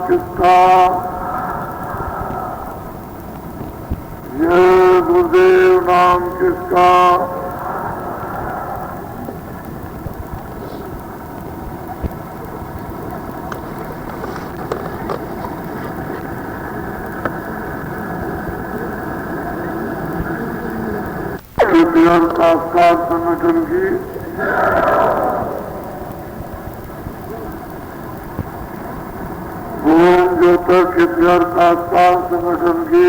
किसका, ये गुरुदेव नाम किसका। साक्षात संगठन की भुवन ज्योतक हितगर साक्षात संगठन की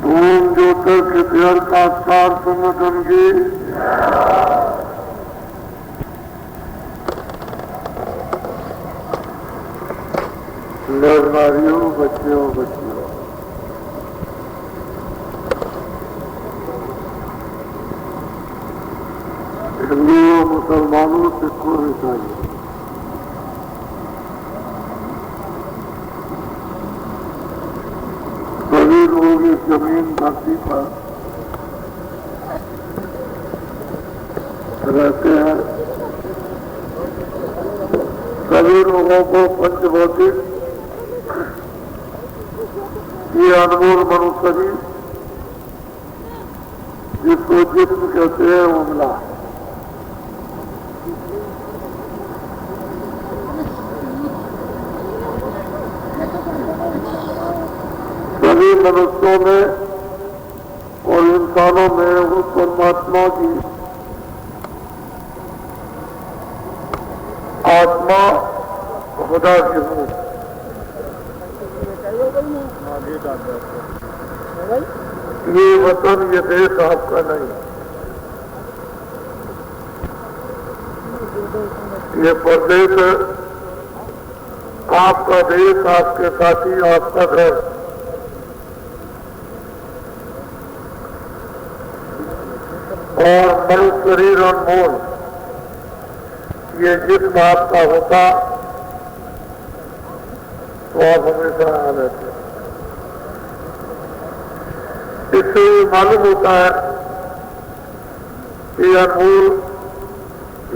भुवन ज्योतक हितगर साक्षात संगठन की नारियों, बच्चियों, बच्चियों, हिंदुओं, मुसलमानों, सिखों, ईसाइयों, सभी लोग इस जमीन धरती पर रहते हैं। सभी लोगों को पंचभौतिक ये अनमोल मनुष्य शरीर जिसको जिस्म कहते हैं वो मिला। सभी मनुष्यों में और इंसानों में उस परमात्मा की आत्मा खुदा की रूह ये वतन, ये देश आपका नहीं, ये परदेश है। आपका देश, आपके साथी, आपका घर। और मनुष्य शरीर अनमोल, ये जिस्म आपका होता तो आप हमेशा आ लेते। इससे मालूम होता है कि अनमोल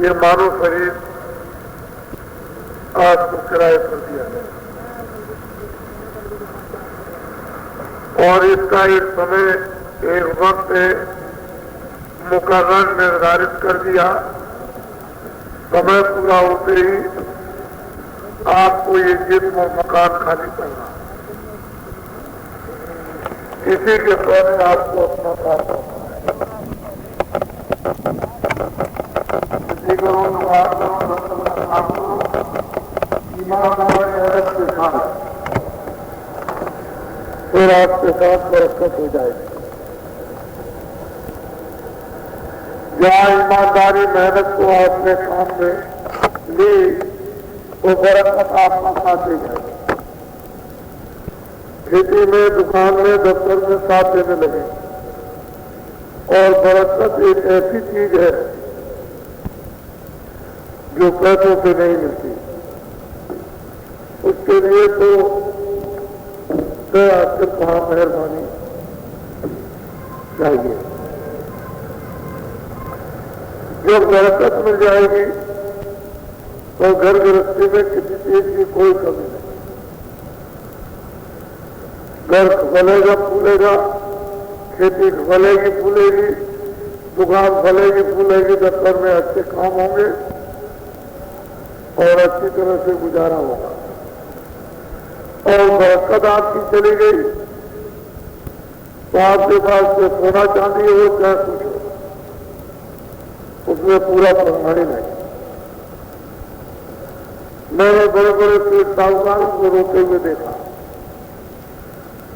ये मानव शरीर आपको किराए पर दिया है और इसका एक समय, एक वक्त मुकर्रर निर्धारित कर दिया। समय पूरा होते ही आपको ये जिस्म और मकान खाली करना, इसी के पहले आपको अपना काम करना है। इसी करो, दुआ करो, आपको ईमानदार मेहनत के साथ फिर आपके साथ बरकत हो जाएगी। जहाँ ईमानदारी मेहनत को आपने काम में ली वो बरकत आपका साथ दे जाएगी। खेती में, दुकान में, दफ्तर में साथ देने लगे। और बरकत एक ऐसी चीज है जो पैसों से नहीं मिलती। उसके लिए तो सिर्फ वहां मेहरबानी चाहिए। जब बरकत मिल जाएगी तो घर गृहस्थी में किसी चीज की कोई कमी नहीं। घर फलेगा फूलेगा, खेती फलेगी फूलेगी, दुकान फलेगी फूलेगी, दफ्तर में अच्छे काम होंगे और अच्छी तरह से गुजारा होगा। और बरकत आपकी चली गई तो आपके पास जो सोना चांदी हो चाहे कुछ हो, उसमें पूरा परवाही नहीं। मैंने बड़े बड़े पेट साहूकारों को रोते हुए देखा,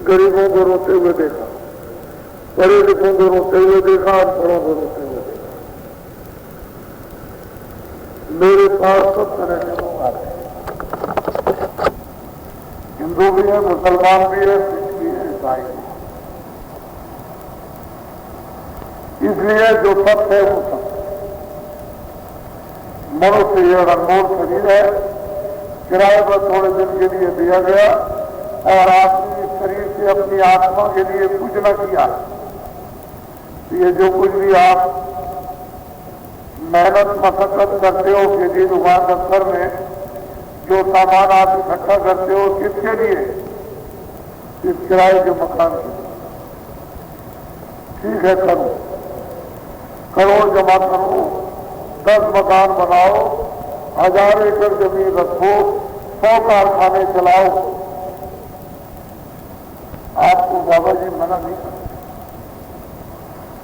गरीबों को रोते हुए देखा, पढ़े लिखों को रोते हुए देखा, अनपढ़ों को रोते हुए देखा। मेरे पास सब तरह के लोग आ रहे हैं, हिंदू भी है, मुसलमान भी है, सिख भी है, ईसाई भी है। इसलिए जो सत्य है वो सत्य। मनुष्य ये अनमोल शरीर है, किराए पर थोड़े दिन के लिए दिया गया और आपने इस शरीर से अपनी आत्मा के लिए कुछ न किया। ये जो कुछ भी आप मेहनत मशक्कत करते हो खेती दुकान दफ्तर में, जो सामान आप इकट्ठा करते हो, किसके लिए? इस किराए के मकान के लिए। ठीक है, करो, करोड़ जमा करो, 10 मकान बनाओ, 1000 एकड़ जमीन रखो, 100 कारखाने चलाओ। आपको बाबा जी मना नहीं करते,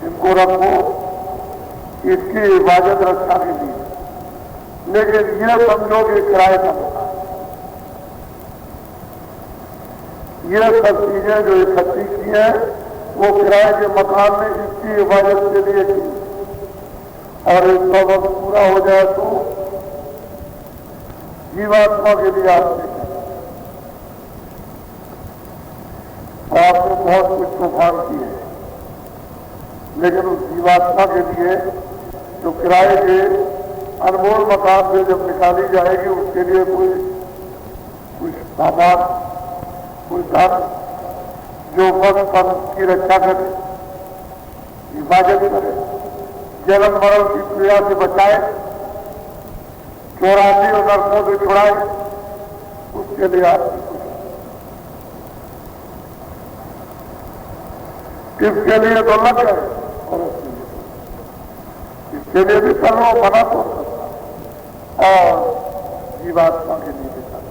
इनको रखो इसकी हिफाजत रक्षा के लिए, लेकिन यह समझो कि किराए का मकान, यह सब चीजें जो इकट्ठी की है वो किराए के मकान में इसकी हिफाजत के लिए की, और इसका वक्त पूरा हो जाए तो जीवात्मा के लिए आपने बहुत कुछ तूफान किए, लेकिन उस जीवात्मा के लिए जो किराए के अनमोल मकान से जब निकाली जाएगी, उसके लिए कोई सामान, कोई धन जो वक्त पर की रक्षा करे, हिफाजत करे, जन्म मरण की पीड़ा से बचाए, 84 और नरकों से छुड़ाए, उसके लिए आपकी इसके लिए तो लग गए, और इसके लिए भी कर लो, मना तो, और जीवात्मा के लिए भी कर लो।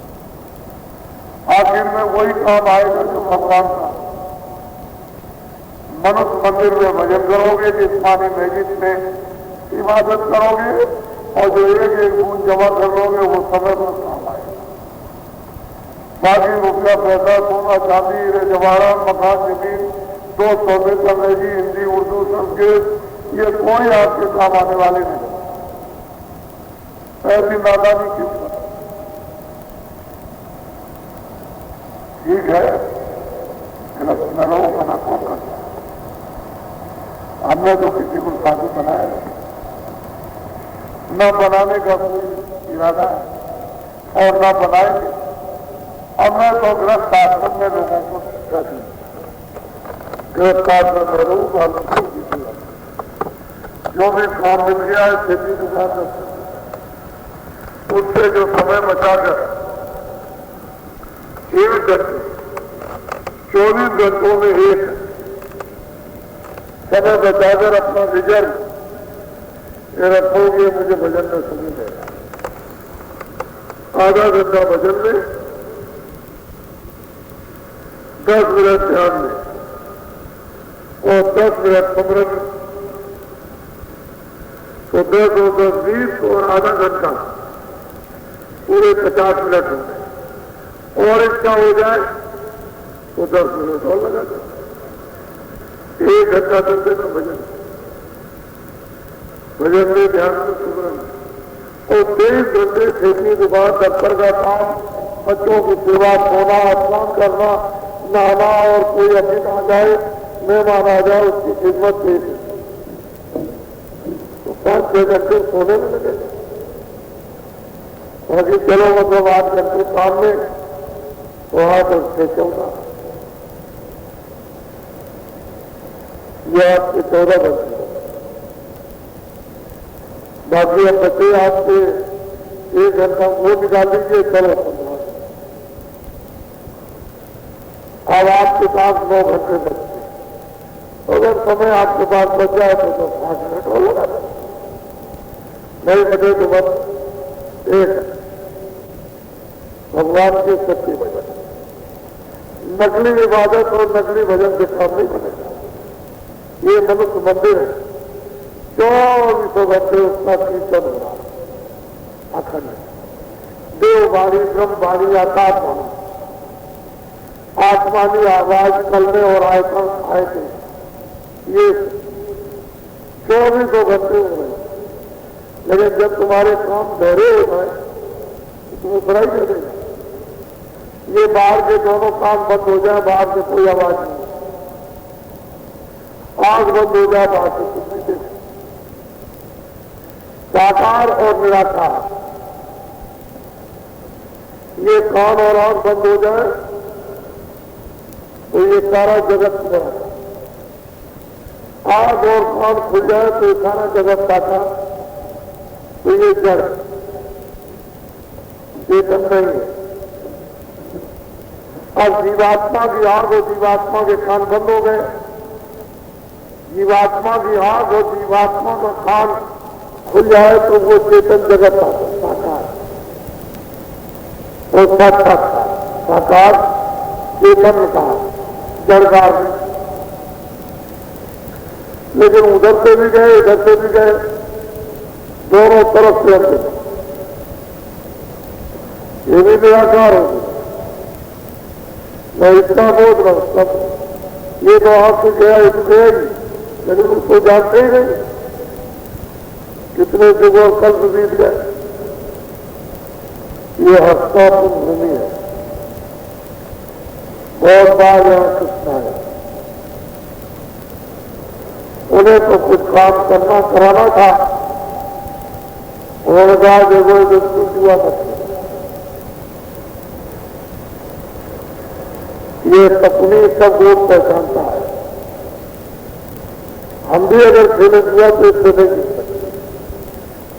आखिर में वही काम आएगा जो भगवान का। मनुष्य मंदिर में भजन करोगे, जिस्मानी मस्जिद में इबादत करोगे, और जो एक एक बूंद जमा कर लोगे वो समय पर काम आएगा। बाकी रुपया पैसा, सोना चांदी, हीरे जवाहरात, मकान जमीन, 200 में अंग्रेजी, हिंदी, उर्दू, संस्कृत, ये कोई आपके काम आने वाले नहीं। ऐसी नादानी क्यों? ठीक है, नरों मना कौन करता? हमने तो किसी को साधु बनाया नहीं, न बनाने का कोई इरादा है और न बनाएंगे। हमने तो ग्रस्त आश्रम में लोगों को शिक्षा दी, ग्रस्त आश्रम में रहूं, जो भी काम मिल गया है खेती दुकान उससे जो समय बचाकर 1 घंटे 24 घंटों में एक समय बचाकर अपना रिजल्ट रखोगे, मुझे भजन में समय देगा। आधा घंटा भजन में, 10 मिनट ध्यान में, और 10 मिनट समरण, तो 10 और 10 20 और आधा घंटा, पूरे 50 मिनट हो गए। और इसका हो जाए तो 10 मिनट और लगा दें, 1 घंटा कर देना भजन, भजन में ध्यान में सुमरन, और 23 घंटे खेती दुकान दफ्तर का काम, बच्चों की सेवा, सोना, स्नान करना, नहाना, और कोई अतिथि आ जाए, मेहमान आ जाए, उसकी खिदमत दे दी, तो 5-6 घंटे सोने में लगे। बाकी चलो मतलब 8 घंटे काम में, तो 8 और 6 14, ये आपके 14 घंटे। बाकी अब बच्चे आपके 1 घंटा वो निकाल लीजिए, चलो 15। अब आपके पास 9 घंटे बचते, अगर समय आपके पास बच जाए तो 5 मिनट और लगा दें, नहीं बचे तो बस 1 भगवान के सत्य भजन। नकली इबादत और नकली भजन के काम नहीं बनेगा। ये मनुष्य मंदिर है, 24 घंटे उसका कीर्तन हो रहा, अखंड देव वाणी, ब्रह्म वाणी, आकाश वाणी, आसमानी आवाज, कलमे और आयतन आए थे, ये 24 घंटे हो रहे। लेकिन जब तुम्हारे काम बहरे हो जाए तो तुम्हें बुराई कर देगा। ये बाहर के दोनों काम बंद हो जाए, बाहर से कोई आवाज नहीं, आग बंद हो जाए, बाहर से कुछ नहीं देगा। साकार और निराकार, ये कान और आंख बंद हो जाए तो ये सारा जगत बना, आंख और कान खुल जाए तो सारा जगत साकार, तो ये जड़ चेतन नहीं है। अब जीवात्मा की आंख और जीवात्मा के कान बंद हो गए। जीवात्मा की आंख और जीवात्मा का कान खुल जाए तो वो चेतन जगत साकार और साकार चेतन का जड़कार। लेकिन उधर से भी गए इधर से भी गए, दोनों तरफ से अंदर ये भी निराकार हो गया। मैं इतना बोल रहा हूं सब ये तो आपसे गया इसको गएगी, लेकिन उसको जानते ही नहीं कितने युग और कल्प बीत गए। ये हस्तापुर भूमि है, बहुत बार यहाँ कृष्णा है। उन्हें तो कुछ काम करना कराना था, उन्होंने कहा देखो बिल्कुल जुआ मत, ये सपनी सब लोग पहचानता है। हम भी अगर खेले जुआ तो इससे नहीं जीत सकते।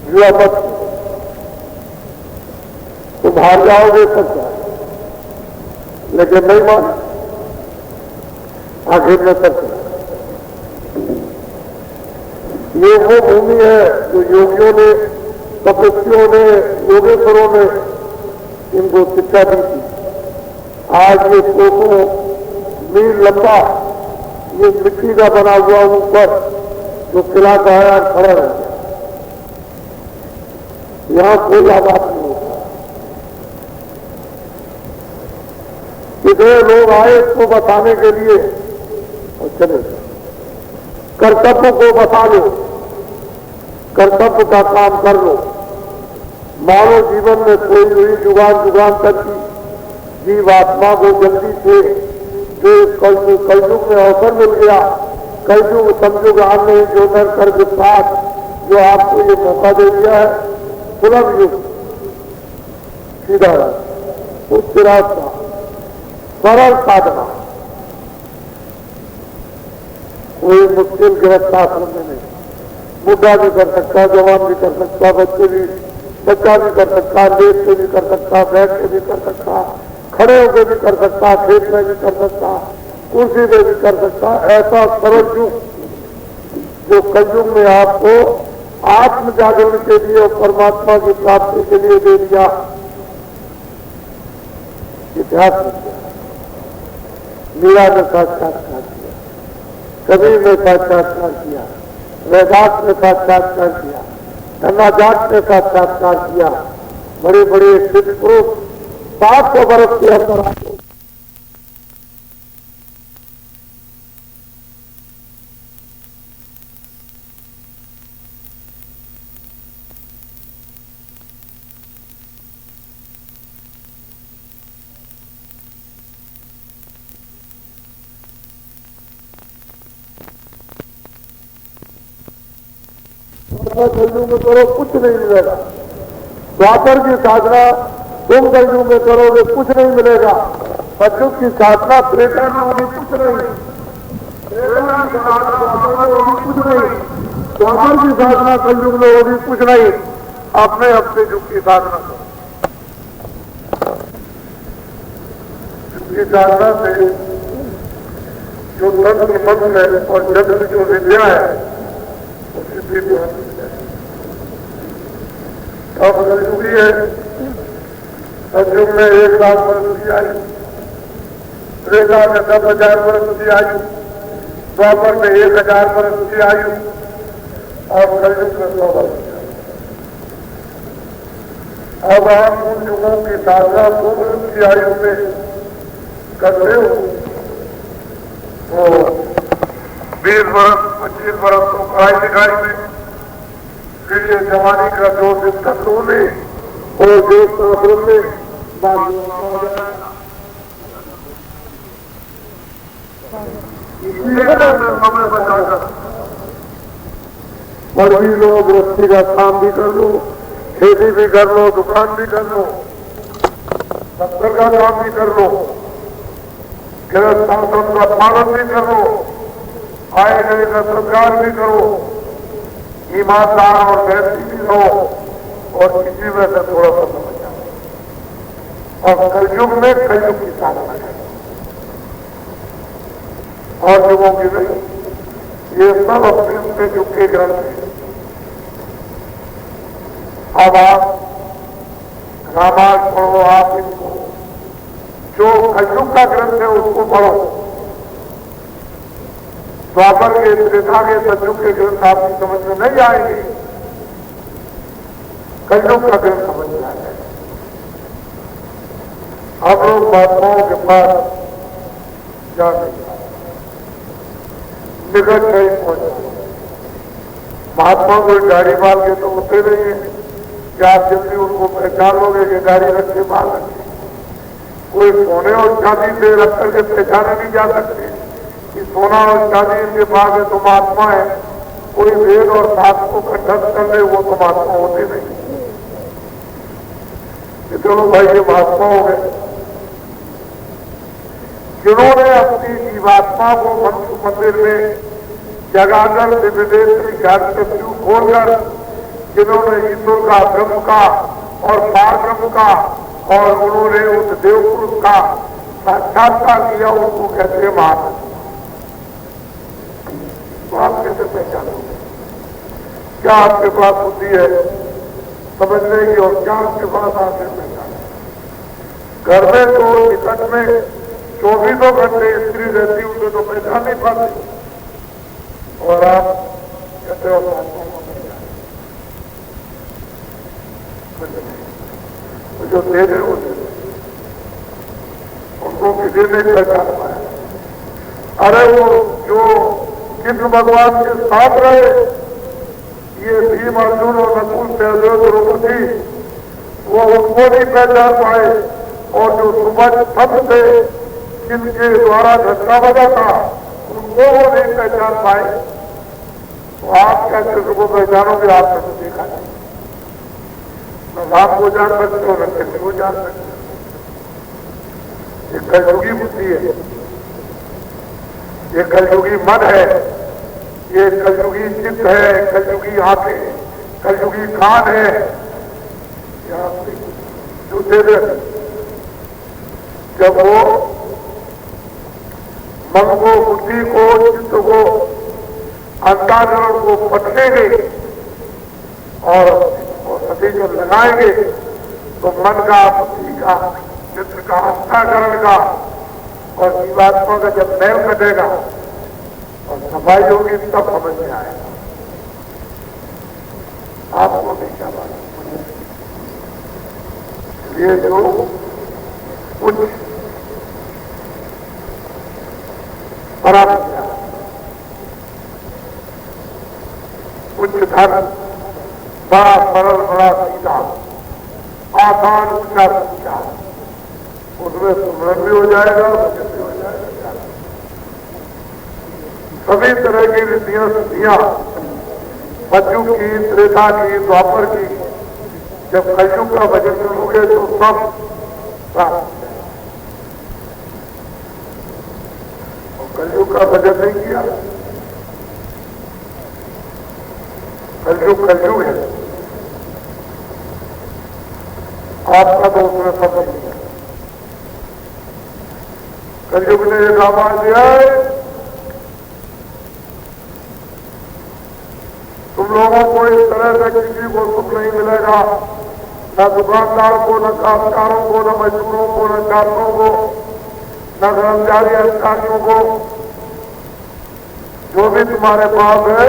जुआ मत तुम हार जाओगे सब जाए, लेकिन नहीं माना आखिर में सब। ये वो भूमि है जो योगियों ने, तपस्वियों ने, योगेश्वरों ने इनको शिक्षा दी थी। आज ये कोसों मील लंबा ये मिट्टी का बना हुआ ऊपर जो किला का है खड़ा है, यहां कोई आबाद नहीं होता। इधर लोग आए इसको बताने के लिए और चले गए। कर्तव्य को बता लो, कर्तव्य का काम कर लो। मानव जीवन में कोई हुई जुगान तक की जीवात्मा को जल्दी से जो कलयुग में अवसर मिल गया, कलयुग संयुग आने जो नर कर के साथ जो आपको ये मौका दे दिया है, सुलभ युग सीधा उस रास्ता सरल साधना, कोई मुश्किल गिरफ्तार में नहीं। बुढ़ा भी कर सकता, जवान भी कर सकता, बच्चा भी कर सकता, लेट से भी कर सकता, बैठ के भी कर सकता, खड़े होकर भी कर सकता, खेत में भी कर सकता, कुर्सी पे भी कर सकता। ऐसा सरल युग जो कलयुग में आपको आत्म जागरण के लिए और परमात्मा की प्राप्ति के लिए दे दिया, इतिहास में किया। मीरा ने साक्षात्कार किया, कबीर ने साक्षात्कार किया, रैदास ने साक्षात्कार किया, धन्नाजात ने साक्षात्कार किया। बड़े बड़े सिद्ध पुरुष 700 वर्ष के अंदर आए। कलयुग में करो कुछ नहीं मिलेगा। द्वापर की साधना तुम कलयुग में करोगे कुछ नहीं मिलेगा। कलयुग की साधना त्रेता में होगी कुछ नहीं, कुछ नहीं। द्वापर की साधना कलयुग में होगी कुछ नहीं। अपने अपने युग की साधना करो। इसकी साधना से जो तंत्र मंत्र है और जगत जो विद्या है उसकी सिद्धि होती है। अब कलयुगी है, कलयुग में 1 लाख वर्ष की आयु, त्रेता में 10,000 वर्ष की आयु, द्वापर में 1,000 वर्ष की आयु और कलयुग में 100 वर्ष की आयु। अब आप उन युगों की साधना 100 वर्ष की आयु में करते हो तो 20 वर्ष 25 वर्ष तो पढ़ाई लिखाई में, फिर ये जवानी का जो दिक्कत होने और जो प्रॉब्लम में मर्जी लो, गृहस्थी का काम भी कर लो, खेती भी कर लो, दुकान भी कर लो, दफ्तर का काम भी कर लो, गृहस्थ आश्रम का पालन भी कर लो, आए गए का सरकार भी करो, ईमानदार और वैसी भी रहो, और किसी में से थोड़ा सा समझ जाए। और कलयुग में कलयुग की साधना है और युगों की नहीं। ये सब अपने अपने युग के ग्रंथ हैं। अब आप रामायण पढ़ो, आप इनको जो कलयुग का ग्रंथ है उसको पढ़ो। द्वापर के, त्रेता के, सतयुग के ग्रंथ आपकी समझ में नहीं आएंगे, कलयुग का ग्रंथ समझ में आ जाएगा। अब लोग महात्माओं के पास जा नहीं पाते, निकट नहीं पहुंच। महात्मा को गाड़ी बाल के तो होते नहीं है कि आप जल्दी उनको पहचान लोगे कि गाड़ी रखे बाल रखे। कोई सोने और चांदी से रख करके पहचाने नहीं जा सकते कि सोना और चांदी इनके पास है तो महात्मा है। कोई वेद और शास्त्र को कंठस्थ कर ले वो तो महात्मा होते नहीं। चलो भाई ये महात्मा हो गए जिन्होंने अपनी जीवात्मा को मनुष्य मंदिर में जगाकर विदेश चक्षु खोलकर जिन्होंने ईश्वर का, ब्रह्म का और पार ब्रह्म का और उन्होंने उस देव पुरुष का साक्षात्कार किया, उनको कहते हैं महात्मा। तो आप कैसे पहचानोगे? क्या आपके पास बुद्धि है समझने की और क्या आपके पास आके पहचाने? घर में तो निकट में 24 घंटे स्त्री रहती, उसे तो पहचान नहीं पाती और आप कहते हो तो जो दे रहे होते उनको किसी ने पहचान पाया। अरे वो जो कृष्ण भगवान के साथ रहे, ये भीम, अर्जुन और नकुल, सहदेव, द्रौपदी, वो उनको नहीं पहचान पाए। और जो सुबह सब थे जिनके द्वारा झटका बजा था उनको वो नहीं पहचान पाए। तो आप क्या कृष्ण को पहचानोगे? आपने तो देखा नहीं। न राम को जान सकते हो, न कृष्ण को जान सकते हो। ये कलयुगी बुद्धि है, ये कलयुगी मन है, ये कलयुगी चित्त है, कलयुगी आंखें, कलयुगी कान है। जो दे दे जब वो मन को, बुद्धि को, चित्त को, अंतःकरण को पटकेंगे और सभी जब लगाएंगे तो मन का, बुद्धि का, चित्त का, अंतःकरण का और जीवात्मा का जब मैल कटेगा और सफाई होगी तब समझ में आएगा। आपको नहीं क्या बात। ये जो कुछ परंपरा, उच्च धर्म, बड़ा सरल, बड़ा सीधा, आसान, ऊंचा सीधा, उसमें सुमरन भी हो जाएगा, भजन भी हो जाएगा। सभी तरह की रीतियां सिद्धियां सतयुग की, त्रेता की, द्वापर की, जब कलयुग का भजन करोगे तो सब प्राप्त। कलयुग का भजन नहीं किया, कलयुग कलयुग है, आपका तो उसमें सब नहीं है। कलयुग ने एक आवाज दिया है, तुम लोगों को इस तरह से किसी को सुख नहीं मिलेगा, न दुकानदार को, न कामगारों को, न मजदूरों को, न छात्रों को, न कर्मचारी अधिकारियों को। जो भी तुम्हारे पास है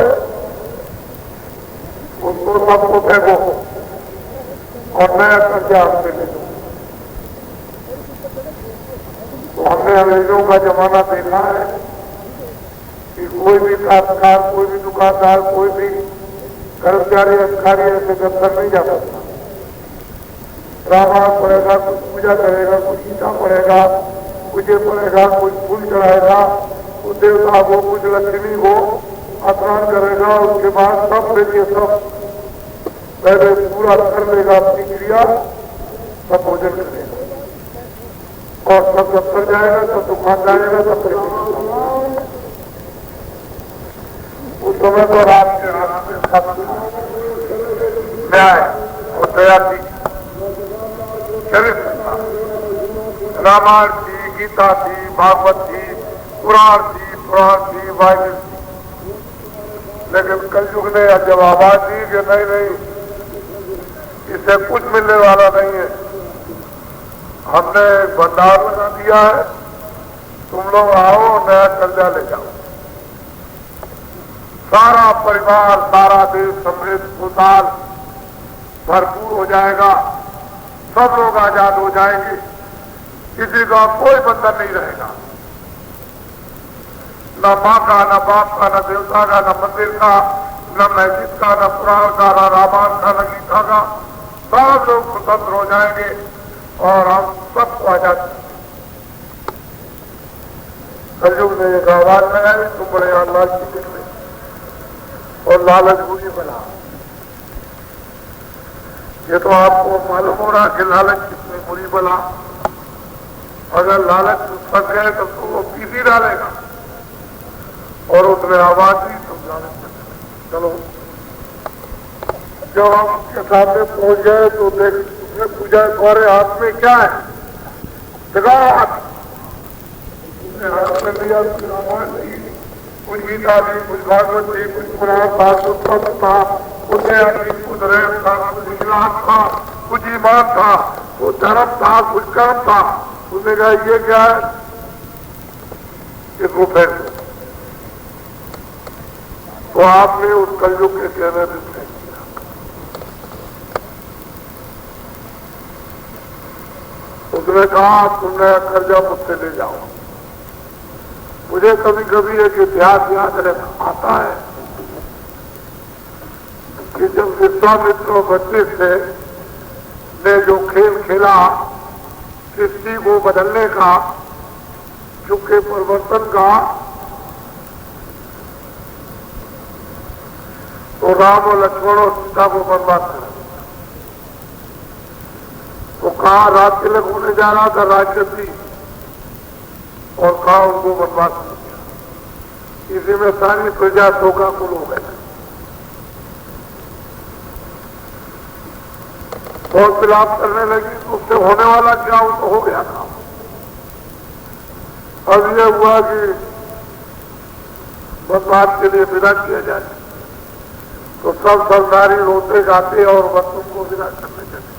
उसको सबको फेंको और नया कर्जा हमसे ले लो। तो हमने अंग्रेजों का जमाना देखा है कि कोई भी कामगार, कोई भी दुकानदार, कोई भी कर्मचारी अधिकारी ऐसे दफ्तर नहीं जा सकता। रामायण पढ़ेगा, कुछ पूजा करेगा, कुछ गीता पढ़ेगा, कुछ ये पढ़ेगा, कुछ फूल चढ़ाएगा, कुछ देवता को, कुछ लक्ष्मी को स्नान करेगा। उसके बाद सब देखिए सब पहले पूरा कर लेगा अपनी क्रिया, सब भोजन करेगा और सब दफ्तर जाएगा, सब दुकान जाएगा, सब उस समय तो रात के न्याय बताया थी, चरित्र था। रामायण थी, गीता थी, भागवत थी, पुराण थी, बाइबल थी। लेकिन कलयुग ने जब आवाज दी कि नहीं, इससे कुछ मिलने वाला नहीं है, हमने भंडार लगा दिया है, तुम लोग आओ नया कर्जा ले जाओ, सारा परिवार, सारा देश समृद्ध खुशहाल भरपूर हो जाएगा, सब लोग आजाद हो जाएंगे, किसी का कोई बंधन नहीं रहेगा, न माँ का, न बाप का, न देवता का, न मंदिर का, न मस्जिद का, न पुराण का, न रामायण का, न गीता का, सब लोग स्वतंत्र हो जाएंगे और हम सबको आजाद। कलयुग ने एक आवाज लगाई, तुम बड़े लालची निकले और लालच बुरी बना। ये तो आपको मालूम हो रहा कि लालच कितनी बुरी बना। अगर लालच फंस गए तो वो पीसी डालेगा, और उसने आवाज दी तो लालच चलो। जब हम उसके सामने पहुंच गए तो देख, उसने पूछा तुम्हारे हाथ में क्या है, दिखाओ हाथ। उसने हाथ में लिया, कुछ गीता थी, कुछ भागवत थी, कुछ पुराण था, कुछ सत्य था, कुछ कुछ रेत था, कुछ इस्लाम था, कुछ ईमान था, कुछ धर्म था, कुछ कर्म था। उसने कहा ये क्या है, इसको फेंक दो। तो आपने उस कलयुग के कहने से फेंक दिया। उसने कहा तुमने कर्जा मुझसे ले जाओ। मुझे कभी कभी एक इतिहास याद आता है कि जब विश्वामित्र और वशिष्ठ ने जो खेल खेला सृष्टि को बदलने का, युग के परिवर्तन का, तो राम और लक्ष्मण और सीता को बर्बाद कर दिया। तो कहा राज तिलक होने जा रहा था राजगद्दी, और कहा उनको बर्बाद कर दिया। इसी में सारी प्रजा शोकाकुल हो गए और विलाप करने लगी। तो उससे होने वाला क्या, वो तो हो गया था। अब यह हुआ कि बर्बाद के लिए विदा किया जाए, तो सब नारी रोते गाते और बच्चों को विदा करने चले।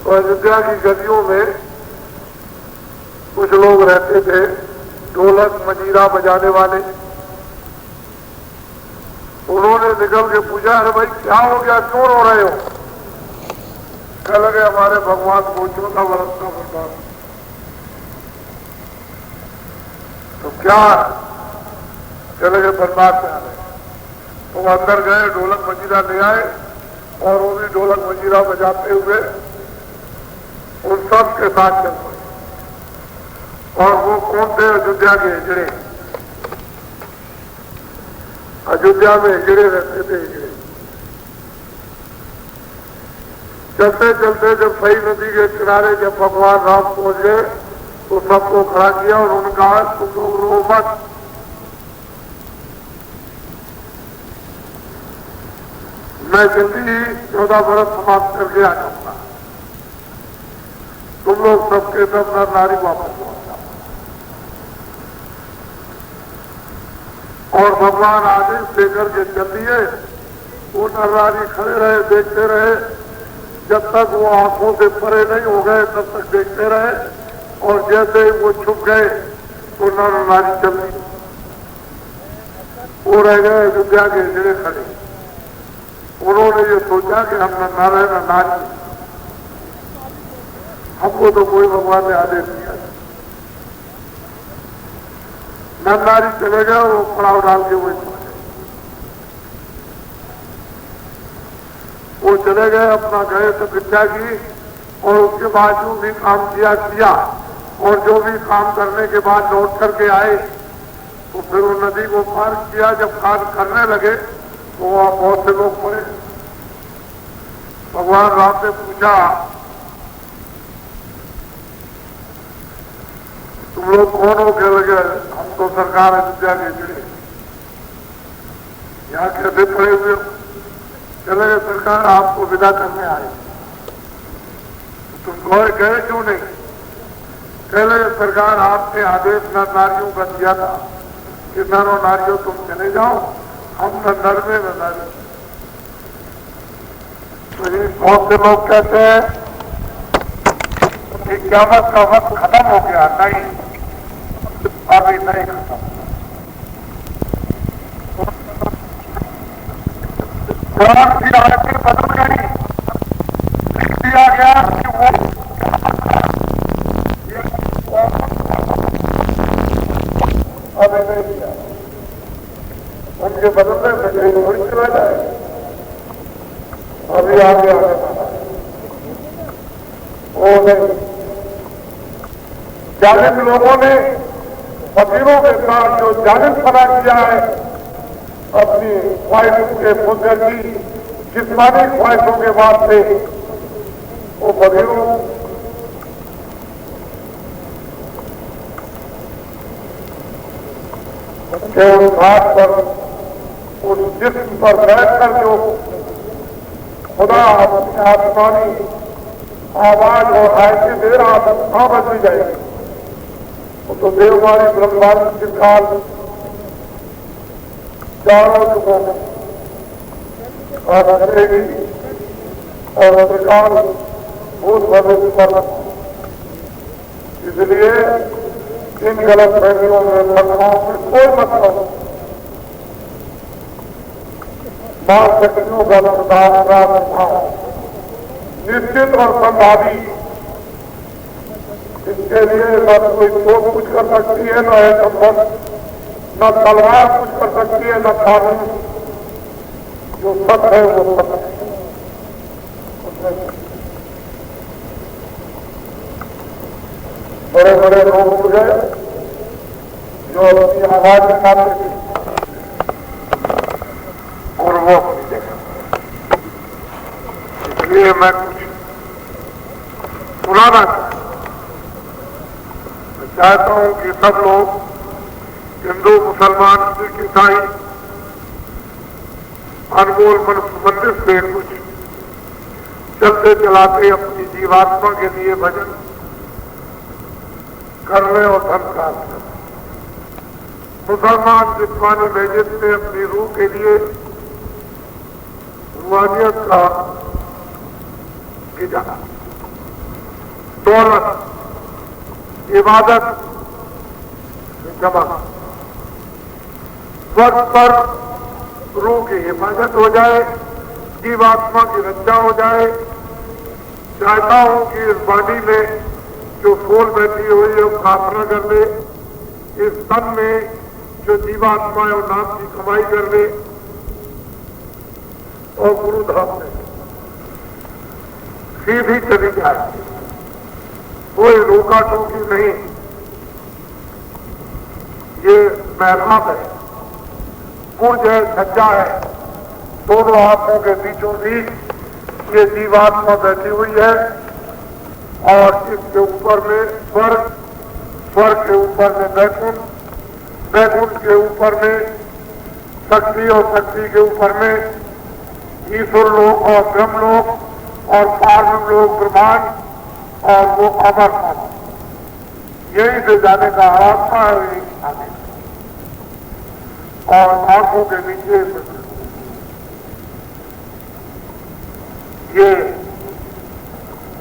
तो अयोध्या की गलियों में कुछ लोग रहते थे, ढोलक मजीरा बजाने वाले। उन्होंने निकल के पूछा, अरे भाई क्या हो गया, क्यों रो रहे हो? कह लगे हमारे भगवान को 14 वर्ष का बर्बाद। तो क्या चले गए बर्बाद में आ रहे। तो अंदर गए, ढोलक मजीरा ले आए, और वो भी ढोलक मजीरा बजाते हुए उन सब के साथ चल पड़े। और वो कौन थे? अयोध्या के हिजड़े। अयोध्या में हिजड़े रहते थे। हिजड़े चलते चलते जब सही नदी के किनारे जब भगवान राम पहुंच गए तो सबको खड़ा किया और उन्होंने कहा तुम लोग रो मत, मैं जल्दी ही 14 बरस समाप्त करके आ जाऊंगा, तुम लोग सबके सब नर नारी वापस पहुंच जाओ। और भगवान आदेश देकर के चल दिए। वो नर नारी खड़े रहे, देखते रहे, जब तक वो आंखों से परे नहीं हो गए तब तक देखते रहे। और जैसे ही वो छुप गए तो नर नारी चल दी। वो रह गए अयोध्या के हिजड़े खड़े। उन्होंने ये सोचा कि हम न नर है न नारी, हमको तो कोई भगवान ने आदेश दिया। नर नारी चले गए, वो पड़ाव डाल के वही पहुंचे। वो चले गए, अपना गए तपस्या की, और उसके बाद जो भी काम किया, और जो भी काम करने के बाद लौट करके आए तो फिर वो नदी को पार किया। जब कार्य करने लगे तो वहां बहुत से लोग पड़े। भगवान राम ने पूछा, तुम लोग कौन हो? कह लगे हम तो सरकार अयोध्या के हिजड़े, यहाँ कैसे पड़े हुए हो? चले सरकार आपको विदा करने आए, तुम गए क्यों नहीं? पहले सरकार आपने आदेश न नारियों का दिया था कि नरों नारियों तुम चले जाओ, हम न नर में न नारी। तो ये बहुत से लोग कहते हैं कि क़यामत का वक्त खत्म हो गया। नहीं, अभी नहीं खत्म। कुरान की आयतें बदल गई, लिख दिया गया कि वो अभी नहीं दिया, उनके बदलने से कहीं थोड़ी चला जाए। अभी आगे आने वाला वो नहीं। जालिम लोगों ने फकीरों के साथ जो जालिम फना किया है, अपनी ख्वाहिशों के मुद्दे की जिस्मानी ख्वाहिशों के वास्ते, वो फकीरों के उस घाट पर, उस जिस्म पर बैठकर जो खुदा अपनी आसमानी आवाज और आयतें दे रहा था, कहां बच भी जाएगी? वो तो देववारी ब्रह्मांड की काल चारों युगों में करेगी और सरकार भूत भविष्य पर। इसलिए इन गलत फहमियों में फतवाओं में कोई मतलब शक्तियों का प्रभाव निश्चित और संभावी। इसके लिए न कोई सोच कुछ कर सकती है, न है संबंध, न तलवार कुछ कर सकती है, न कानून। जो सत्य है वो सत्य है। बड़े बड़े लोग हो गए जो अपनी आवाज उठाते थे और वो अपनी जगह। इसलिए मैं कुछ सुनाना चाहता हूं कि सब लोग, हिंदू, मुसलमान, सिख, ईसाई, अनमोल मंदिर से कुछ चलते चलाते अपनी जीवात्मा के लिए भजन करने और धन प्राप्त करने। मुसलमान जिस्मानी मेहनत में अपनी रूह के लिए रूहानियत का इजारा, दौलत, इबादत जमा, वक्त पर रूह की हिफाजत हो जाए, जीवात्मा की रक्षा हो जाए। चाहता हूं कि इस बॉडी में जो सोल बैठी हुई है वो प्रार्थना कर ले, इस तन में जो जीवात्मा है वो नाम की कमाई कर ले और गुरु धाम में सीधी चली जाए। कोई रोका टोकी नहीं। ये महराब है, बुर्ज है, छज्जा है, दोनों आंखों के बीचों बीच ये जीवात्मा बैठी हुई है और इसके ऊपर में स्वर्ग, स्वर्ग के ऊपर में बैकुंठ, बैकुंठ के ऊपर में शक्ति और शक्ति के ऊपर में ईश्वर लोक और ब्रह्म लोक और पार्वण लोक ब्रह्मांड और वो अमरनाथ। यही से जाने का रास्ता है, यही आगे और आंखों के नीचे ये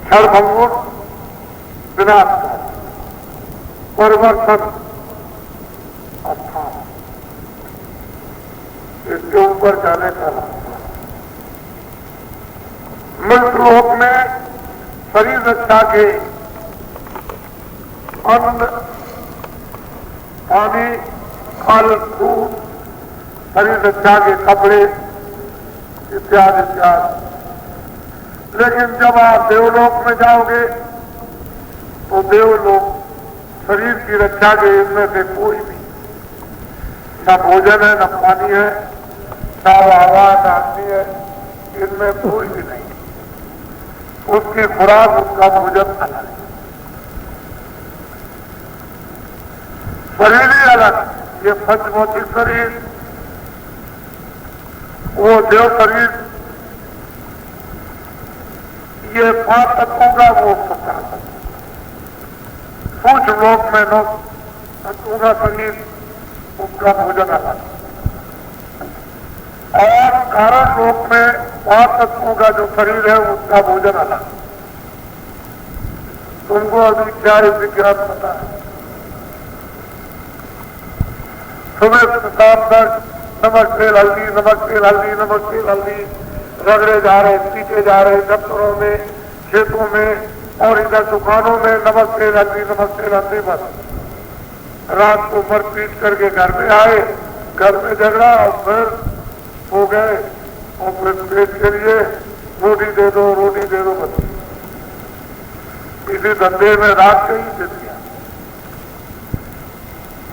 क्षणभंगुर विनाशकारी परिवर्तन स्थान, इसके ऊपर जाने का रास्ता। मृत्यु लोक में शरीर रक्षा के अन्न, पानी, फल, दूध, शरीर रक्षा के कपड़े इत्यादि इत्यादि। लेकिन जब आप देवलोक में जाओगे तो देवलोक शरीर की रक्षा के इनमें से कोई भी न भोजन है, न पानी है, न हवा, न अग्नि है, इनमें कोई भी नहीं। उसकी खुराक, उसका भोजन अलग, शरीर ही अलग। ये पंचभौतिक शरीर, वो देव शरीर ये 5 तत्वों का वो 17 तत्व। सूक्ष्म लोक में 9 तत्वों का संगीत उसका भोजन अलग, और कारण लोक में 5 तत्वों का जो शरीर है उसका भोजन अलग। तुमको अभी क्या विज्ञान पता है? सुबह से शाम तक नमक तेल हल्दी, नमक तेल हल्दी, नमक तेल हल्दी रगड़े जा रहे, पीटे जा रहे, दफ्तरों में, खेतों में और इधर दुकानों में नमक तेल हल्दी, नमक तेल हल्दी। बस रात को मर पीट करके घर में आए, घर में झगड़ा और फिर हो गए, और फिर पेट के लिए रोटी दे दो, रोटी दे दो। बस इसी धंधे में रात कहीं दे दिया।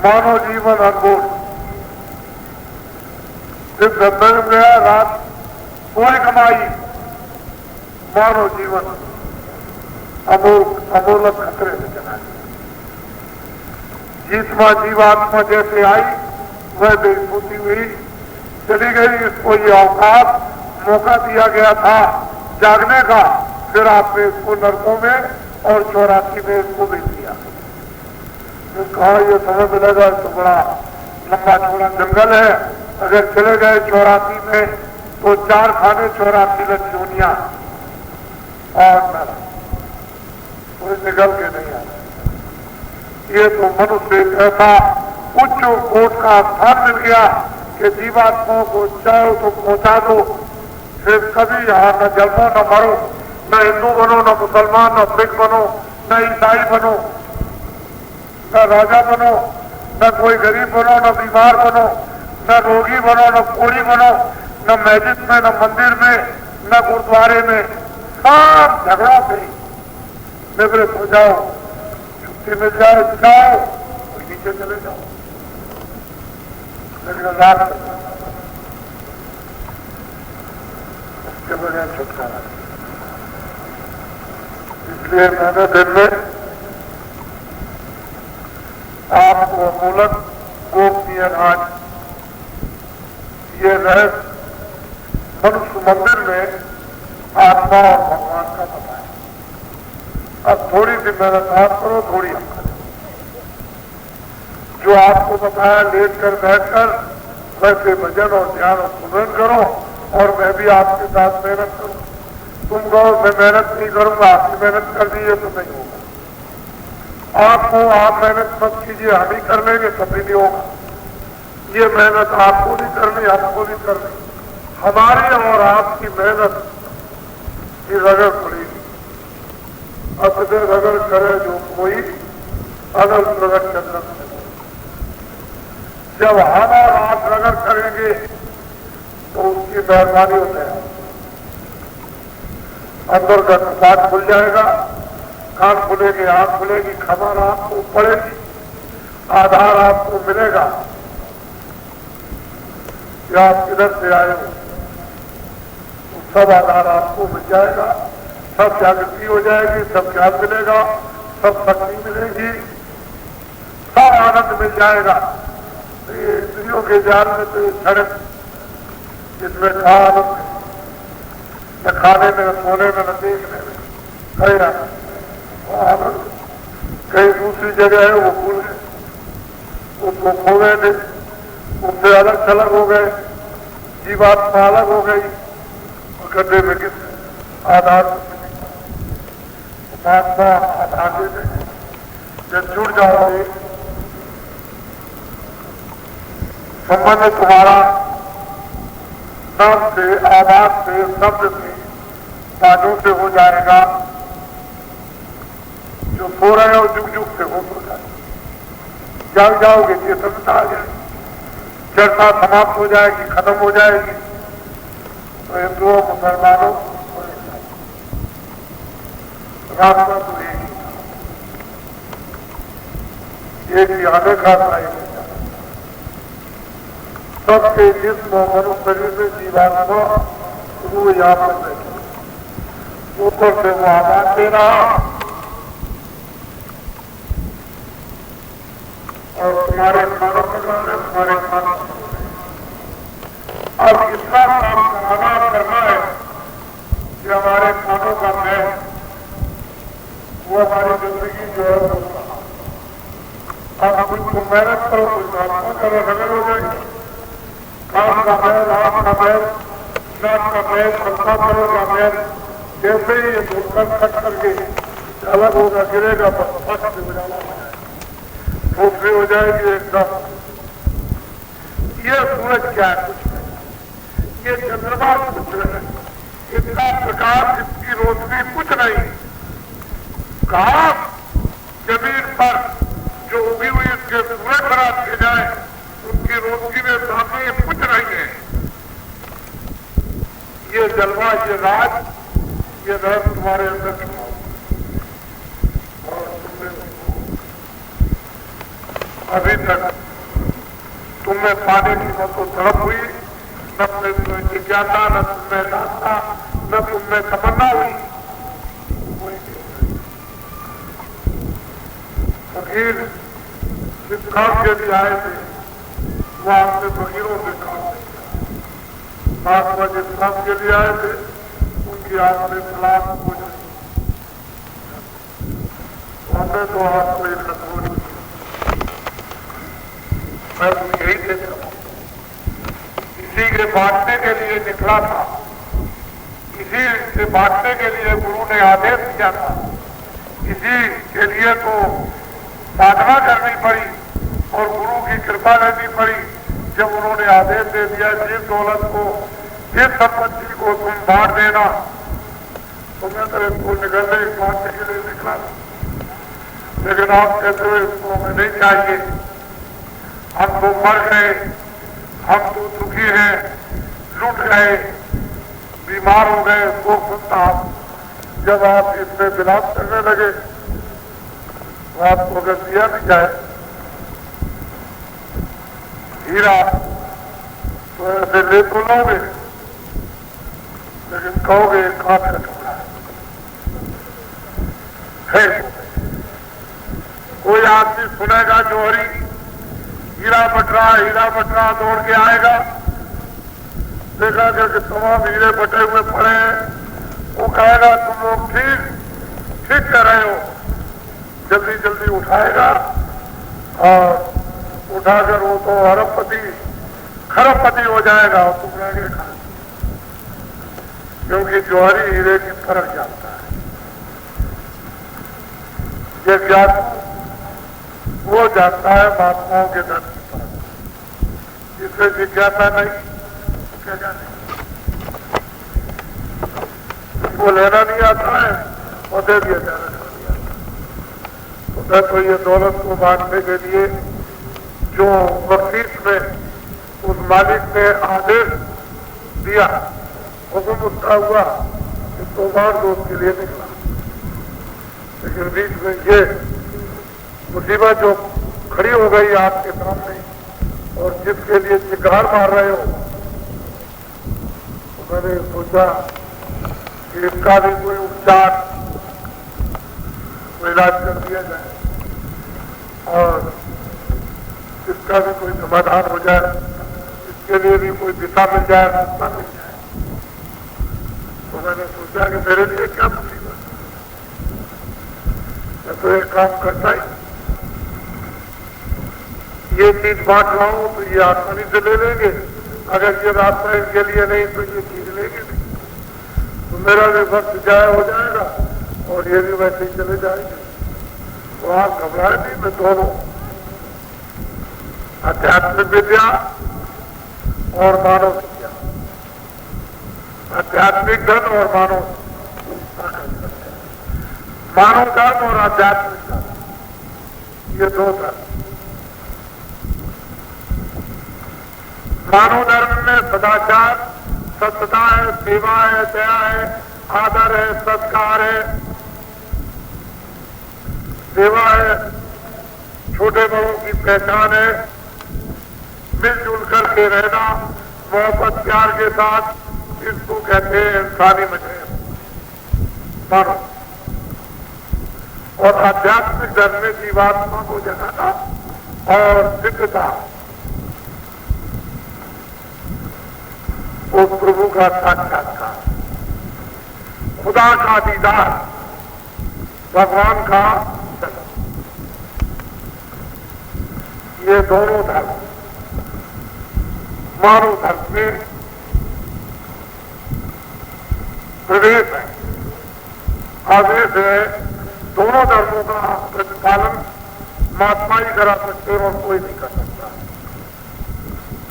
मानव जीवन अनमोल, इस धंधे में गया, रात कोई कमाई, मानव जीवन अमोलक खतरे में चला गया। जीतमा जीवात्मा जैसे आई वैसे स्मृति हुई चली गई। इसको ये अवकाश मौका दिया गया था जागने का, फिर आपने इसको नरकों में और 84 में इसको भेज दिया। कहा ये समय मिलेगा तो बड़ा लंबा चौड़ा जंगल है, अगर चले गए 84 में तो 4 खाने 84 लग जोनिया और नर, कोई निकल के नहीं आ। ये तो मनुष्य ऐसा उच्च कोट का स्थान मिल गया कि जीवात्माओं को चाहो तो पहुंचा दो, फिर कभी यहाँ न जन्मो न मरो, न हिंदू बनो, न मुसलमान, न सिख बनो, न ईसाई बनो, न राजा बनो, न कोई गरीब बनो, न बीमार बनो, न रोगी बनो, न कोड़ी बनो, न मस्जिद में, न मंदिर में, न गुरुद्वारे में, सब झगड़ा से निवृत्त हो जाओ। छुट्टी मिल जाए जाओ, तो नीचे चले जाओ, लेकिन उसके बगैर छुटकारा। इसलिए मैंने दिन में आपको अमूलक गोपनीय राज ये रहस्य मनुष्य मंदिर में आत्मा और भगवान का बताया। अब थोड़ी सी मेहनत आप करो, थोड़ी हम करें। जो आपको बताया लेट कर बैठ कर वैसे भजन और ध्यान और सुमरन करो, और मैं भी आपके साथ मेहनत करूं। तुम कहो मैं मेहनत नहीं करूंगा, आपकी मेहनत कर दीजिए तो नहीं होगा। आपको आप मेहनत मत कीजिए, हम ही कर लेंगे तभी नहीं होगा। ये मेहनत आपको भी करनी, हमको भी करनी, हमारी और आपकी मेहनत की रगड़ पड़ेगी। अपने रगड़ करे जो कोई अगल रगड़ करना। जब हम और आप रगड़ करेंगे तो उसकी मेहरबानी होता है, अंदर का कपाट खुल जाएगा, कान खुलेगी, आंख खुलेगी, खबर आपको पड़ेगी, आधार आपको मिलेगा कि आप किधर से आए हो। तो सब आधार आपको मिल जाएगा, सब जागृति हो जाएगी, सब ज्ञान मिलेगा, सब शक्ति मिलेगी, सब आनंद मिल जाएगा। तो ये इंद्रियों के ज्ञान में तो सड़क इसमें कहा आनंद है, न खाने में, न सोने में, न देखने में, कहीं आनंद। कहीं दूसरी जगह है वो भूल गए, उसको खो गए थे, उससे अलग थलग हो गए, जीवात्मा अलग हो गई, और गड्ढे में किस आधार परमात्मा आधार देते। जब जुड़ जाओगे संबंध तुम्हारा नाम से, आवाज से, शब्द से, बाजों से हो जाएगा। जो सो रहे हो जुग जुग से हो तो जाए, जाग जाओगे चेतनता आ जाएगी, चर्चा समाप्त हो जाएगी, खत्म हो जाएगी। तो हिंदुओं मुसलमानों रास्ता तो एक ही आने का टाइम सबके जिस्म मनुष्य शरीर में जीवात्मा वो यहाँ पर बैठे, ऊपर से वो आवाज दे रहा और तुम्हारे खानों तुम्हारे खानों। अब इतना काम कराना करना है कि हमारे खानों का मैं वो हमारी जिंदगी जो है वो कहा। अब कुछ मेहनत करो, कुछ साधना करो, रगड़ हो जाएगी। काम का मैल, आम का मैल, नाक का मैल, पंखा करो का मैल, जैसे ही ये धोकर खट करके अलग होगा, गिरेगा, फट से उजाला हो जाएगा, धूप भी हो जाएगी एकदम। ये सूरज क्या है? कुछ नहीं। ये चंद्रमा कुछ नहीं, इसका प्रकाश, इसकी रोशनी कुछ नहीं। कहा जमीन पर जो उगी हुई इसके सूरज बना दिए जाए, उनकी रोशनी में सामने ये कुछ नहीं है। ये जलवा, ये राज, ये राज तुम्हारे अंदर छुपा और तुमने अभी तक तुमने पाने की न तो तड़प हुई, न तुम्हें जिज्ञासा, न तुम्हें दास्ता, न तुम्हें तमन्ना हुई। फकीर जिस काम के लिए आए थे वो आपने फकीरों से काम नहीं। महात्मा जिस काम के लिए आए थे उनकी आपने सलाह पूछी, हमने तो आपको एक कठोर, मैं यही कहता हूँ, इसी के बांटने के लिए निकला था, इसी से बांटने के लिए गुरु ने आदेश दिया था, इसी के लिए तो साधना करनी पड़ी और गुरु की कृपा लेनी पड़ी। जब उन्होंने आदेश दे दिया जिस दौलत को, जिस संपत्ति को तुम बांट देना, तो मैं तो इसको निकलने बांटने के लिए निकला, लेकिन आप कहते हो इसको हमें नहीं चाहिए, हम तो मर गए, हम तो दुखी हैं, लूट गए, बीमार हो गए। वो सुनता जब आप इसमें विलाप करने लगे तो आपको अगर दिया भी जाए हीरा तो ऐसे ले तो लोगे, लेकिन कहोगे कांच का टुकड़ा है। कोई आदमी सुनेगा जोहरी हीरा बट रहा दौड़ के आएगा, देखा कि तमाम हीरे बटे हुए पड़े हैं, वो कहेगा तुम लोग ठीक कर रहे हो, जल्दी जल्दी उठाएगा और उठाकर वो तो अरबपति खरबपति हो जाएगा और तुम रहेंगे खाली, क्योंकि जौहरी हीरे की फर्क जानता है। ये ज्ञान वो जानता है महात्माओं के धन की फर्क, जिससे जिज्ञासा नहीं, क्या जाने वो लेना नहीं आता है और दे दिया जाना नहीं आता। तो ये दौलत को बांटने के लिए जो बख्शीश में उस मालिक ने आदेश दिया, हुक्म उसका हुआ कि तोबार दोस्त के लिए निकला, लेकिन बीच में ये मुसीबत जो खड़ी हो गई आपके सामने और जिसके लिए चिंगार मार रहे हो, तो मैंने सोचा कि इसका भी कोई उपचार, कोई इलाज कर दिया जाए और इसका भी कोई समाधान हो जाए, इसके लिए भी कोई दिशा मिल जाए, रास्ता मिल जाए। तो मैंने सोचा कि मेरे लिए क्या मुसीबत, मैं तो एक काम करता ही, ये चीज बांट रहा हूं तो ये आसानी से ले लेंगे, अगर ये रास्ता इनके लिए नहीं तो ये चीज लेंगे नहीं, तो मेरा भी वक्त जाया हो जाएगा और ये भी वैसे ही चले जाएंगे। तो आप घबराए नहीं, मैं दोनों आध्यात्मिक विद्या और मानव विद्या, आध्यात्मिक धन और मानव धर्म और आध्यात्मिक धर्म, ये दो धर्म। मानव धर्म में सदाचार, सत्यता है, सेवा है, दया है, आदर है, संस्कार है, सेवा है, छोटे बड़ों की पहचान है, मिलजुल करके रहना, मोहब्बत प्यार के साथ, इसको कहते हैं इंसानी मजहब मानो। और आध्यात्मिक धर्म में जीवात्मा को जगाना और सिद्धता, उस प्रभु का साक्षात्कार, खुदा का दीदार, भगवान का जन्म, ये दोनों धर्म मानव धर्म में प्रवेश है, आदेश है। दोनों धर्मों का प्रतिपालन महात्मा ही करा सकते हैं और कोई नहीं कर सकता।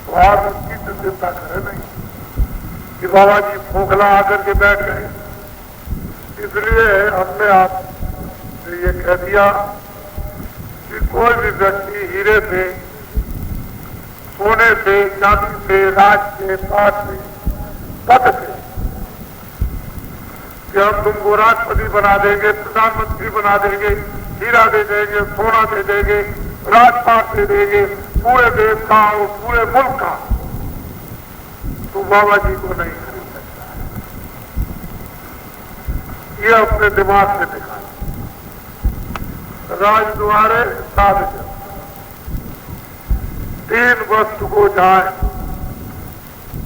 तो आज उसकी तो चिंता करे नहीं कि बाबा जी खोखला आकर के बैठ गए, इसलिए हमने आपसे ये कह दिया कि कोई भी व्यक्ति हीरे से, सोने से, चांदी से, राज से, पाठ से, पद से कि हम तुमको राष्ट्रपति बना देंगे, प्रधानमंत्री बना देंगे, हीरा दे देंगे, सोना दे देंगे, राजपाट दे देंगे, पूरे देश का और पूरे मुल्क का, तो बाबा जी को नहीं खरीद सकता। ये अपने दिमाग से दिखा। राजद्वारे साध तीन वस्तु को जाए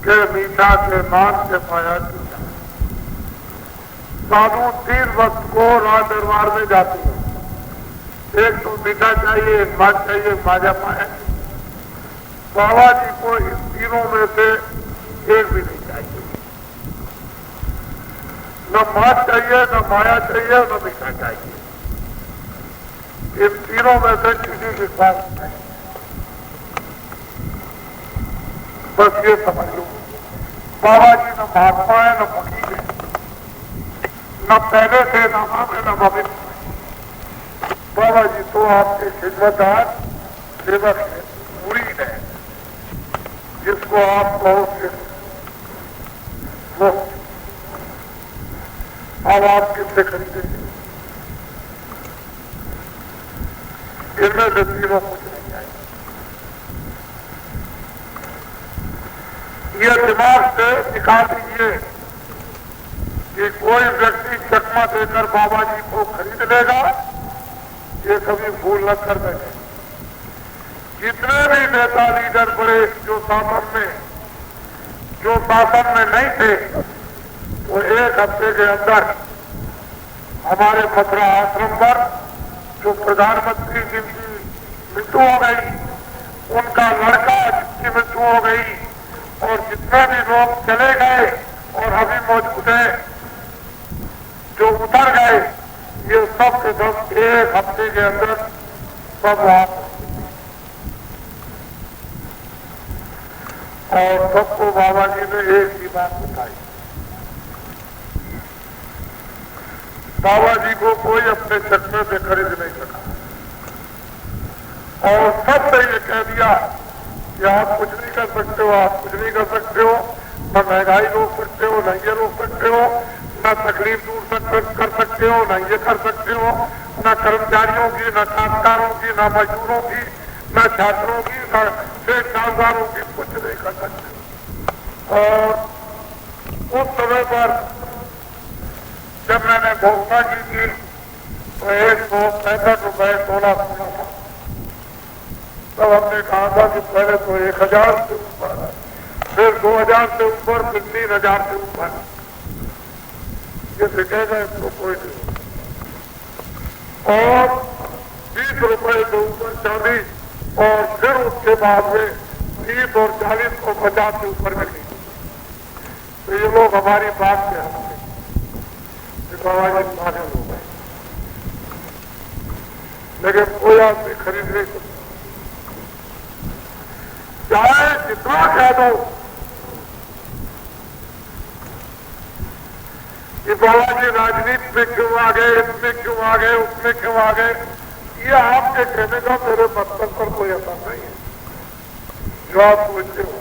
के मीठा के मान के पाया की जाए। साधु तीन वस्तु को राज दरबार में जाते हैं, एक तो मीठा चाहिए, एक माज चाहिए, माजा पाया। बाबा जी को इन तीनों में से एक भी नहीं चाहिए, न माज चाहिए, न माया चाहिए, न मीठा चाहिए। इन तीनों में से किसी के पास नहीं। बस ये समझ लो, बाबा जी न महात्मा है, न फकीर है, न पहले से, न अब है, न भविष्य। बाबा जी तो आपके खिदमतगार सेवक है, मुरीद है, जिसको आप कहो वो अब आप किससे खरीदेंगे? इनमें से तीनों कुछ नहीं जाएगा। ये दिमाग से निकाल दीजिए कि कोई व्यक्ति चकमा देकर बाबा जी को खरीद लेगा, ये कभी भूल न कर देंगे। जितने भी नेता लीडर बड़े जो शासन में नहीं थे, वो एक हफ्ते के अंदर हमारे मथुरा आश्रम पर जो प्रधानमंत्री जिनकी मृत्यु हो गई, उनका लड़का जिसकी मृत्यु हो गई, और जितने भी लोग चले गए और अभी मौजूद हैं जो उतर गए, ये सब के सब एक हफ्ते के अंदर सब आप और सबको बाबा जी ने एक ही बात बताई। बाबा जी को कोई अपने चकमे से खरीद नहीं सका, और सबसे ये कह दिया कि आप कुछ नहीं कर सकते हो, आप कुछ नहीं कर सकते हो, न महंगाई रोक सकते हो, न ये रोक सकते हो, न तकलीफ दूर कर सकते हो, न ये कर सकते हो, न कर्मचारियों की, न कामगारों की, न मजदूरों की, न छात्रों की, न शेखदारों की, कुछ नहीं कर सकते। और उस समय पर जब मैंने घोषणा की थी तो 165 रुपए सोना था। तब हमने कहा था कि पहले तो 1000 से ऊपर, फिर 2000 से ऊपर, फिर 3000 से ऊपर, ये कह गए तो कोई नहीं। और 20 रुपए से ऊपर चांदी, और फिर उसके बाद में 30 और 40 और 50 से ऊपर मिली। तो ये लोग हमारी बात से हंसते, बाबा जी पागल हो गए, लेकिन कोई आदमी खरीद नहीं सकता। चाहे जितना कह दो कि बाबा जी राजनीति में क्यों आ गए, इसमें क्यों आ गए, उसमें क्यों आ गए, ये आपके कहने का मेरे मतलब पर कोई असर नहीं है। जो आप सोचते हो,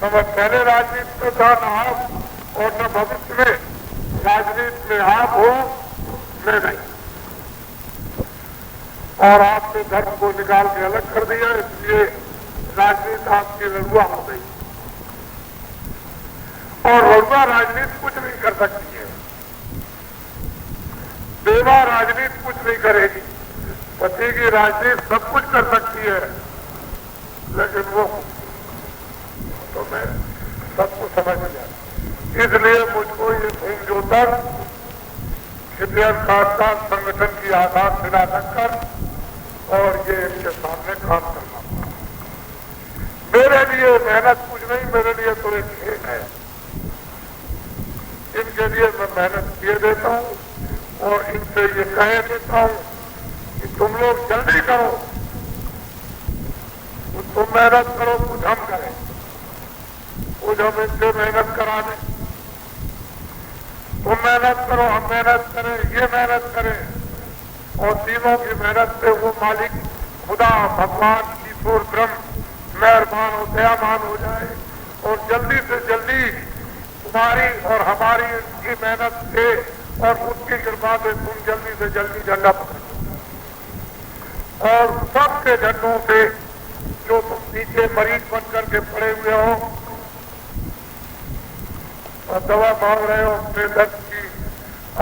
न मैं पहले राजनीति में था, न आप, और न भविष्य में राजनीति में आप हो, मैं नहीं। और आपने धर्म को निकाल के अलग कर दिया, इसलिए राजनीति आपकी लड़ुआ हो गई। और लड़ुआ राजनीति कुछ नहीं कर सकती है, बेवा राजनीति कुछ नहीं करेगी। पति की राजनीति सब कुछ कर सकती है, लेकिन वो तो मैं सबको समझ गया। इसलिए मुझको ये समझौता सीनियर खासदार संगठन की आधारशिला रखकर और ये इनके सामने काम करना पड़ा। मेरे लिए मेहनत कुछ नहीं, मेरे लिए तो एक खेल है। इनके लिए मैं मेहनत किए देता हूं और इनसे ये कह देता हूं कि तुम लोग जल्दी करो, तुम मेहनत करो, कुछ हम करें, कुछ हम इनसे मेहनत करा दें। तुम मेहनत करो, हम मेहनत करें, ये मेहनत करें और तीनों की मेहनत से वो मालिक खुदा भगवान ईश्वर ब्रह्म मेहरबान हो, दयामान हो जाए और जल्दी से जल्दी तुम्हारी और हमारी की मेहनत से और उसकी कृपा से तुम जल्दी से जल्दी झंडा पकड़ो और सबके झंडों से जो तुम नीचे मरीज बन करके पड़े हुए हो और दवा मांग रहे हो अपने दर्द की,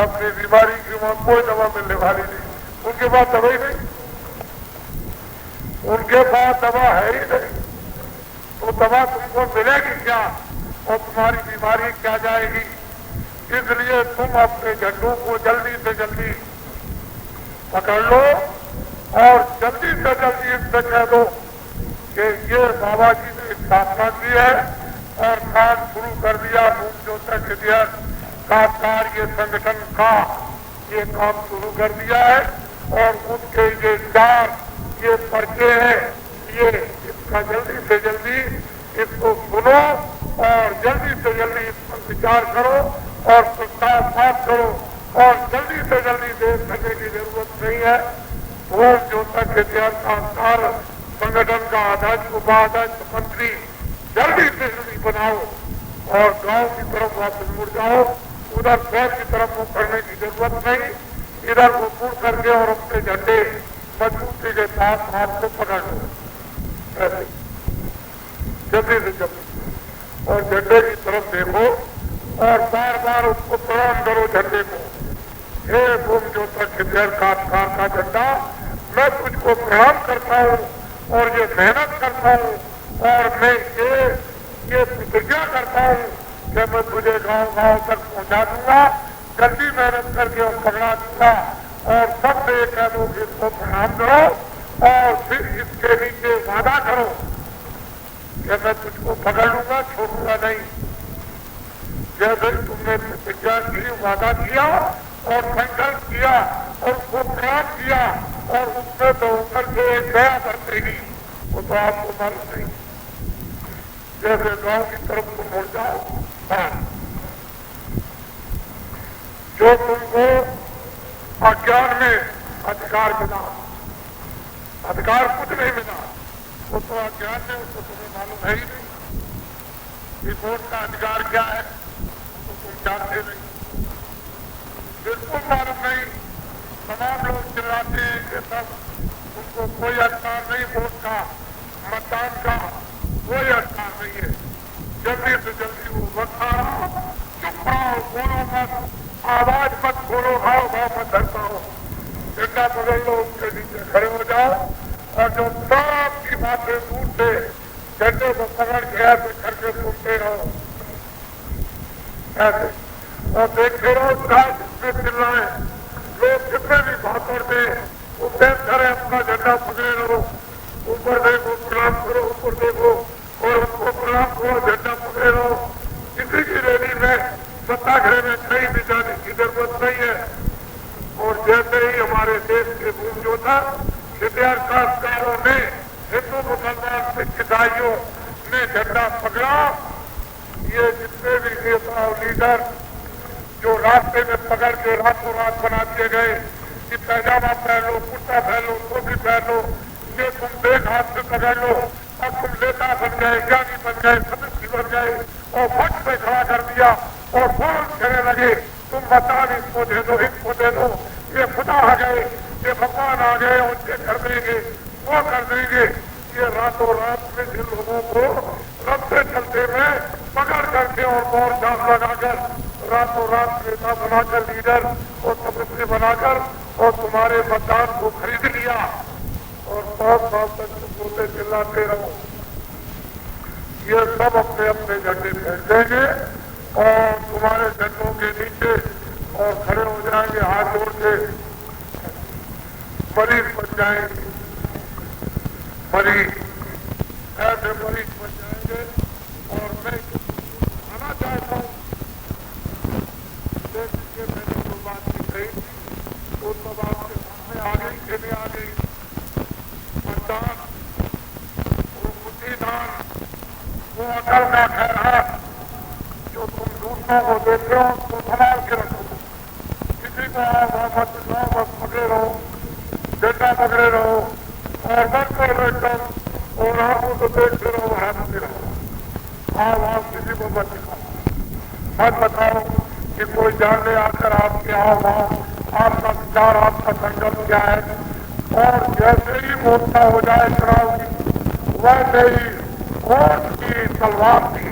अपनी बीमारी की, वहां कोई दवा मिलने वाली नहीं। उनके पास दवा ही नहीं, उनके पास दवा है ही नहीं, तो दवा तुमको मिलेगी क्या और तुम्हारी बीमारी क्या जाएगी। इसलिए तुम अपने झंडों को जल्दी से जल्दी पकड़ लो और जल्दी से जल्दी इनसे कह दो कि ये बाबा जी ने स्थापना की है और काम शुरू कर दिया। भूम ज्योति विद्यार्थ खासदार ये संगठन का ये काम शुरू कर दिया है और उसके ये 4 ये पर्चे हैं, ये इसका जल्दी से जल्दी इसको सुनो और जल्दी से जल्दी इस पर विचार करो और प्रस्ताव पास करो और जल्दी से जल्दी देश करने की जरूरत नहीं है। भूम ज्योति विद्यार्थ खासदार संगठन का अध्यक्ष, उपाध्यक्ष, मंत्री जल्दी से जल्दी बनाओ और गांव की तरफ वापस मुड़ जाओ। उधर शहर की तरफ मुख करने की जरूरत नहीं, इधर को मुड़ करके और अपने झंडे मजबूती के साथ आपको पकड़ लो ऐसे जल्दी से जल्दी और झंडे की तरफ देखो और बार बार उसको प्रणाम करो झंडे को। हे भूम ज्योति विद्यार्थ खासदार का झंडा, मैं तुझको प्रणाम करता हूँ और ये मेहनत करता हूँ और मैं ये प्रतिज्ञा करता हूँ कि मैं तुझे गांव गांव तक पहुंचा दूंगा, जल्दी मेहनत करके और पकड़ा दूंगा और सबसे ये कह दो कि इसको प्रणाम करो और फिर इसके नीचे वादा करो कि मैं तुझको पकड़ लूंगा, छोड़ूंगा नहीं। जैसे तुमने प्रतिज्ञा की, वादा किया और संकल्प किया और उसको प्रणाम किया और उसमें तो उतर के दया बरतेगी, वो तो आपको मालूम नहीं। जैसे गांव की तरफ तुम मुड़ जाओ, जो तुमको अज्ञान में अधिकार मिला, अधिकार कुछ नहीं मिला, वो तो अज्ञान में, उसको तुम्हें मालूम है ही नहीं। वोट का अधिकार क्या है तो तुम जानते नहीं, बिल्कुल मालूम नहीं। तमाम लोग चिल्लाते हैं कि सब उनको कोई अधिकार नहीं, वोट का, मतदान का कोई अधिकार नहीं है। जल्दी से जल्दी वो वक्त आ रहा, चुप रहो, बोलो मत, आवाज मत खोलो, भाव भाव मत धर पाओ, झंडा पकड़ लो, उसके नीचे खड़े हो जाओ और जो सबकी बातें दूर से झंडे को पकड़ के ऐसे करके सुनते रहो ऐसे और देखते रहो जिसमें चिल्लाए लोग कितने भी भाषण दे, वो पेश करें, अपना झंडा पकड़े रहो, ऊपर देखो, प्रणाम करो, ऊपर देखो और उसको प्रणाम करो, झंडा पकड़े रहो। किसी की रैली में, सत्याग्रह में कहीं भी जाने की जरूरत नहीं है। और जैसे ही हमारे देश के भूम ज्योति विद्यार्थ खासदारों ने, हिंदू मुसलमान सिख ईसाइयों ने झंडा पकड़ा, ये जितने भी नेता और लीडर जो रास्ते में पकड़ के रातों रात बना दिए गए कि पैजामा पहन लो, कुर्ता पहन लो, टोपी पहन लो, ये तुम देख हाथ से पकड़ लो और तुम नेता बन गए, ज्ञानी बन गए, सदस्य बन गए और फट पे खड़ा कर दिया और फौरन कहने लगे तुम मतदान इसको दे दो, इसको दे दो, ये खुदा आ गए, ये भगवान आ गए, उनके कर देंगे, वो कर देंगे। ये रातों रात में जिन लोगों को रस्ते चलते में पकड़ करके और दौड़ चाप लगाकर रातों रात नेता बनाकर, लीडर और सदस्य बनाकर और तुम्हारे मतदान को खरीद लिया और 100 साल तक बोलते चिल्लाते रहो, ये सब अपने अपने झंडे फेंक देंगे और तुम्हारे झंडों के नीचे और खड़े हो जाएंगे हाथ जोड़ के, मरीज बन जाएंगे, मरीज ऐसे मरीज बन जाएंगे। और मैं आना चाहता हूँ, देखिए मैंने जो बात की कही वो सब आपके सामने आ गई कि नहीं आ गई। मतदान, वो बुद्धिदान, वो अकल का खैरात जो तुम दूसरों को देते हो उसको संभाल के रखो। किसी को मत दिखाओ, बस पकड़े रहो, डेटा पकड़े रहो और बस करो एकदम, और आंखों को देखते रहो, हंसते रहो। आप किसी को मत दिखाओ, मत बताओ कि कोई जानने आकर आपके आपका विचार, आपका संकल्प क्या है। और जैसे ही घोषणा हो जाए चुनाव की, वैसे ही वोट की तलवार की